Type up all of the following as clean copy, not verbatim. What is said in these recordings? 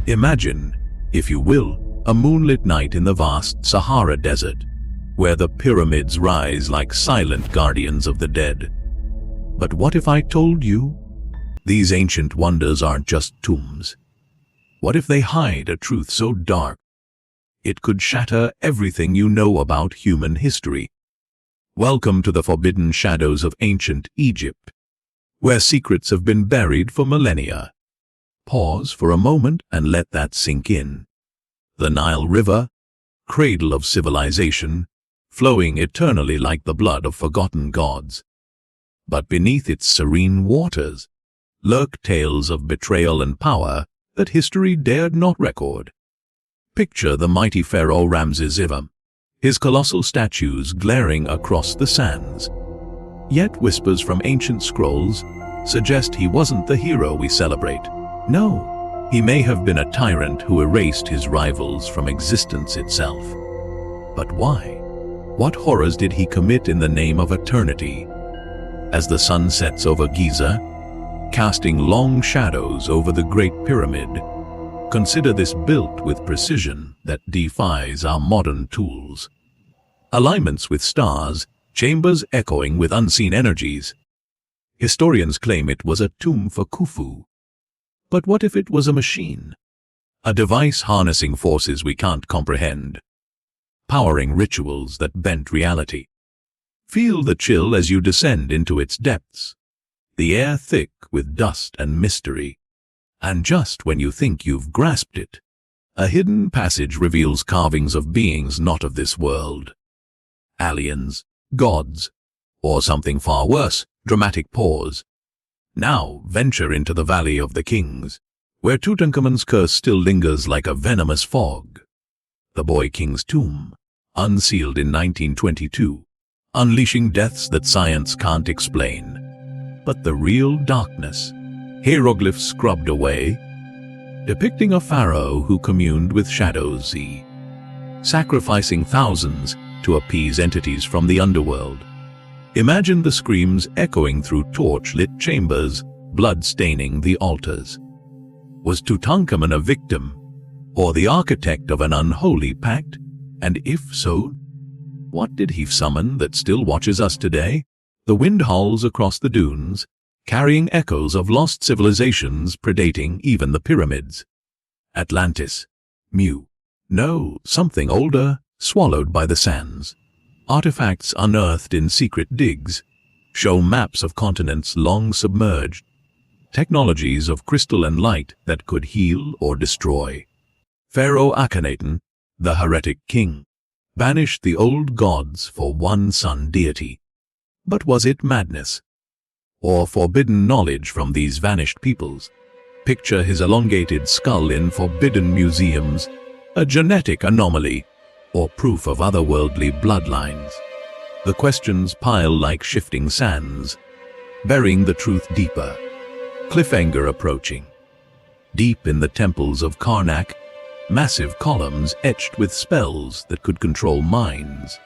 Imagine, if you will, a moonlit night in the vast Sahara Desert, where the pyramids rise like silent guardians of the dead. But what if I told you these ancient wonders aren't just tombs? What if they hide a truth so dark it could shatter everything you know about human history? Welcome to the forbidden shadows of ancient Egypt, where secrets have been buried for millennia. Pause for a moment and let that sink in. The Nile River, cradle of civilization, flowing eternally like the blood of forgotten gods. But beneath its serene waters lurk tales of betrayal and power that history dared not record. Picture the mighty pharaoh Ramses IV, his colossal statues glaring across the sands. Yet whispers from ancient scrolls suggest he wasn't the hero we celebrate. No, he may have been a tyrant who erased his rivals from existence itself. But why? What horrors did he commit in the name of eternity? As the sun sets over Giza, casting long shadows over the Great Pyramid, consider this built with precision that defies our modern tools. Alignments with stars, chambers echoing with unseen energies. Historians claim it was a tomb for Khufu. But what if it was a machine? A device harnessing forces we can't comprehend, powering rituals that bent reality. Feel the chill as you descend into its depths, the air thick with dust and mystery. And just when you think you've grasped it, a hidden passage reveals carvings of beings not of this world. Aliens, gods, or something far worse. Dramatic pause. Now venture into the Valley of the Kings, where Tutankhamun's curse still lingers like a venomous fog. The boy king's tomb, unsealed in 1922, unleashing deaths that science can't explain. But the real darkness, hieroglyphs scrubbed away, depicting a pharaoh who communed with shadows, sacrificing thousands to appease entities from the underworld. Imagine the screams echoing through torch-lit chambers, blood staining the altars. Was Tutankhamun a victim, or the architect of an unholy pact? And if so, what did he summon that still watches us today? The wind howls across the dunes, carrying echoes of lost civilizations predating even the pyramids. Atlantis. Mu. No, something older, swallowed by the sands. Artifacts unearthed in secret digs show maps of continents long submerged, technologies of crystal and light that could heal or destroy. Pharaoh Akhenaten, the heretic king, banished the old gods for one sun deity. But was it madness, or forbidden knowledge from these vanished peoples? Picture his elongated skull in forbidden museums, a genetic anomaly, or proof of otherworldly bloodlines. The questions pile like shifting sands, burying the truth deeper. Cliffhanger approaching. Deep in the temples of Karnak, massive columns etched with spells that could control minds.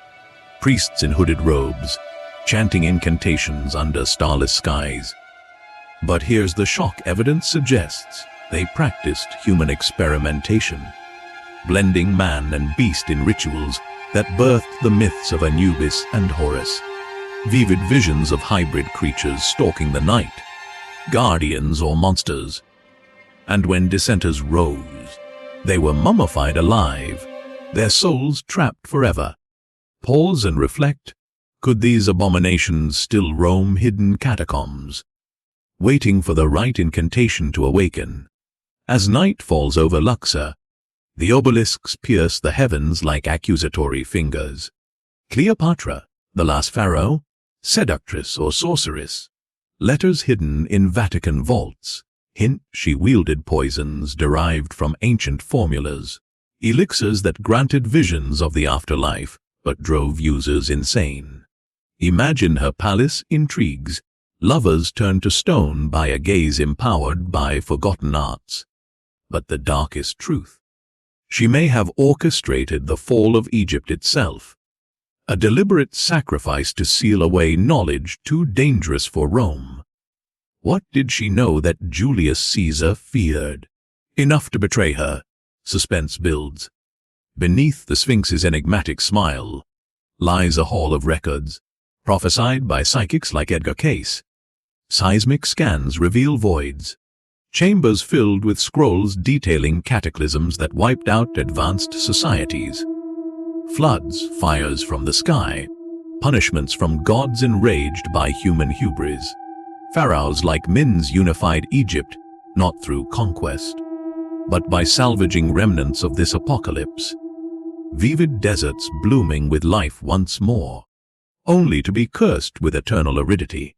Priests in hooded robes, chanting incantations under starless skies. But here's the shock: evidence suggests they practiced human experimentation, blending man and beast in rituals that birthed the myths of Anubis and Horus. Vivid visions of hybrid creatures stalking the night, guardians or monsters. And when dissenters rose, they were mummified alive, their souls trapped forever. Pause and reflect. Could these abominations still roam hidden catacombs, waiting for the right incantation to awaken? As night falls over Luxor, the obelisks pierce the heavens like accusatory fingers. Cleopatra, the last pharaoh, seductress or sorceress. Letters hidden in Vatican vaults hint she wielded poisons derived from ancient formulas, elixirs that granted visions of the afterlife but drove users insane. Imagine her palace intrigues, lovers turned to stone by a gaze empowered by forgotten arts. But the darkest truth: she may have orchestrated the fall of Egypt itself, a deliberate sacrifice to seal away knowledge too dangerous for Rome. What did she know that Julius Caesar feared? Enough to betray her. Suspense builds. Beneath the Sphinx's enigmatic smile lies a hall of records, prophesied by psychics like Edgar Cayce. Seismic scans reveal voids, chambers filled with scrolls detailing cataclysms that wiped out advanced societies. Floods, fires from the sky, punishments from gods enraged by human hubris. Pharaohs like Min's unified Egypt, not through conquest, but by salvaging remnants of this apocalypse. Vivid deserts blooming with life once more, only to be cursed with eternal aridity.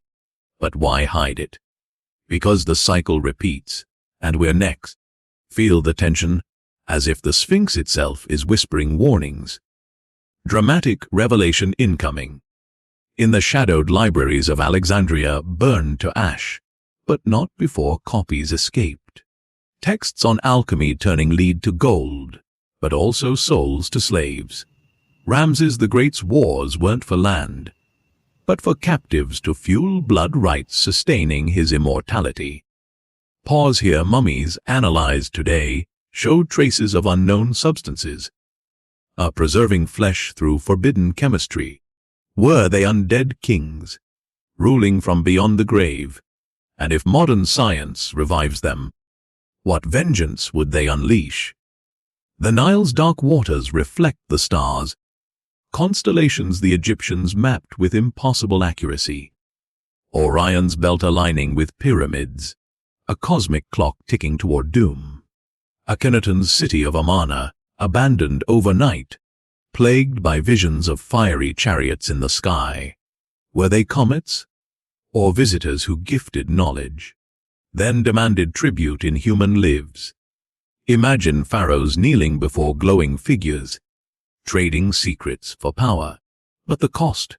But why hide it? Because the cycle repeats, and we're next. Feel the tension, as if the Sphinx itself is whispering warnings. Dramatic revelation incoming. In the shadowed libraries of Alexandria burned to ash, but not before copies escaped. Texts on alchemy turning lead to gold, but also souls to slaves. Ramses the Great's wars weren't for land, but for captives to fuel blood rites sustaining his immortality. Pause here. Mummies analyzed today showed traces of unknown substances, preserving flesh through forbidden chemistry. Were they undead kings, ruling from beyond the grave? And if modern science revives them, what vengeance would they unleash? The Nile's dark waters reflect the stars, constellations the Egyptians mapped with impossible accuracy. Orion's belt aligning with pyramids, a cosmic clock ticking toward doom. Akhenaten's city of Amarna, abandoned overnight, plagued by visions of fiery chariots in the sky. Were they comets, or visitors who gifted knowledge, then demanded tribute in human lives? Imagine pharaohs kneeling before glowing figures, trading secrets for power. But the cost?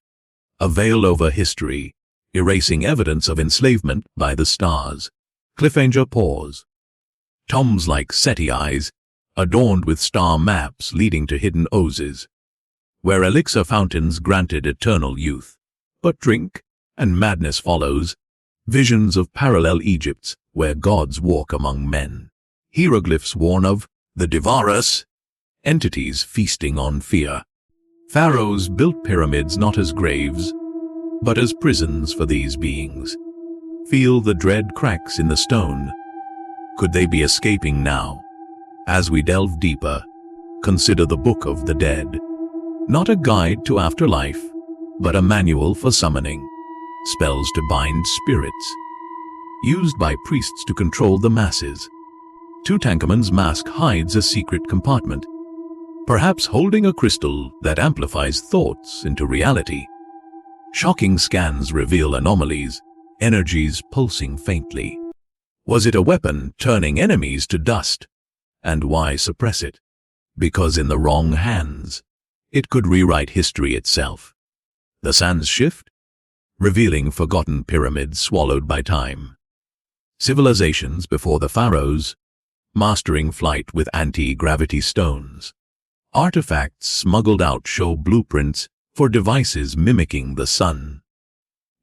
A veil over history, erasing evidence of enslavement by the stars. Cliffhanger pause. Tombs like Seti eyes, adorned with star maps leading to hidden oases, where elixir fountains granted eternal youth. But drink, and madness follows. Visions of parallel Egypts, where gods walk among men. Hieroglyphs warn of the Devarus, entities feasting on fear. Pharaohs built pyramids not as graves, but as prisons for these beings. Feel the dread cracks in the stone. Could they be escaping now? As we delve deeper, consider the Book of the Dead. Not a guide to afterlife, but a manual for summoning. Spells to bind spirits, used by priests to control the masses. Tutankhamun's mask hides a secret compartment, perhaps holding a crystal that amplifies thoughts into reality. Shocking scans reveal anomalies, energies pulsing faintly. Was it a weapon turning enemies to dust? And why suppress it? Because in the wrong hands, it could rewrite history itself. The sands shift, revealing forgotten pyramids swallowed by time. Civilizations before the pharaohs, mastering flight with anti-gravity stones. Artifacts smuggled out show blueprints for devices mimicking the sun.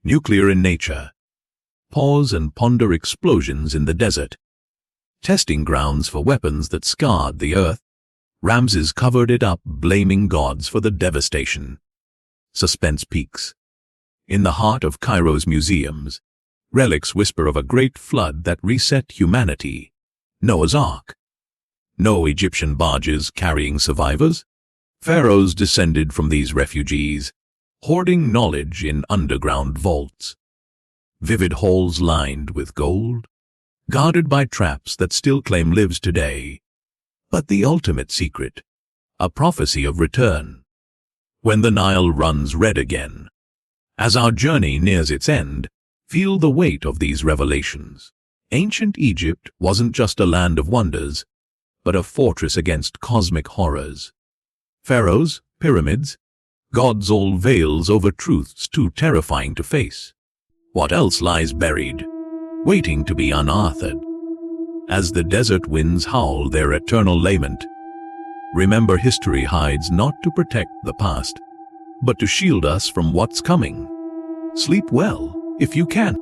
Nuclear in nature. Pause and ponder explosions in the desert. Testing grounds for weapons that scarred the earth. Ramses covered it up, blaming gods for the devastation. Suspense peaks. In the heart of Cairo's museums, relics whisper of a great flood that reset humanity. Noah's Ark. No Egyptian barges carrying survivors. Pharaohs descended from these refugees, hoarding knowledge in underground vaults. Vivid halls lined with gold, guarded by traps that still claim lives today. But the ultimate secret, a prophecy of return. When the Nile runs red again. As our journey nears its end, feel the weight of these revelations. Ancient Egypt wasn't just a land of wonders, but a fortress against cosmic horrors. Pharaohs, pyramids, gods, all veils over truths too terrifying to face. What else lies buried, waiting to be unearthed? As the desert winds howl their eternal lament, remember history hides not to protect the past, but to shield us from what's coming. Sleep well, if you can.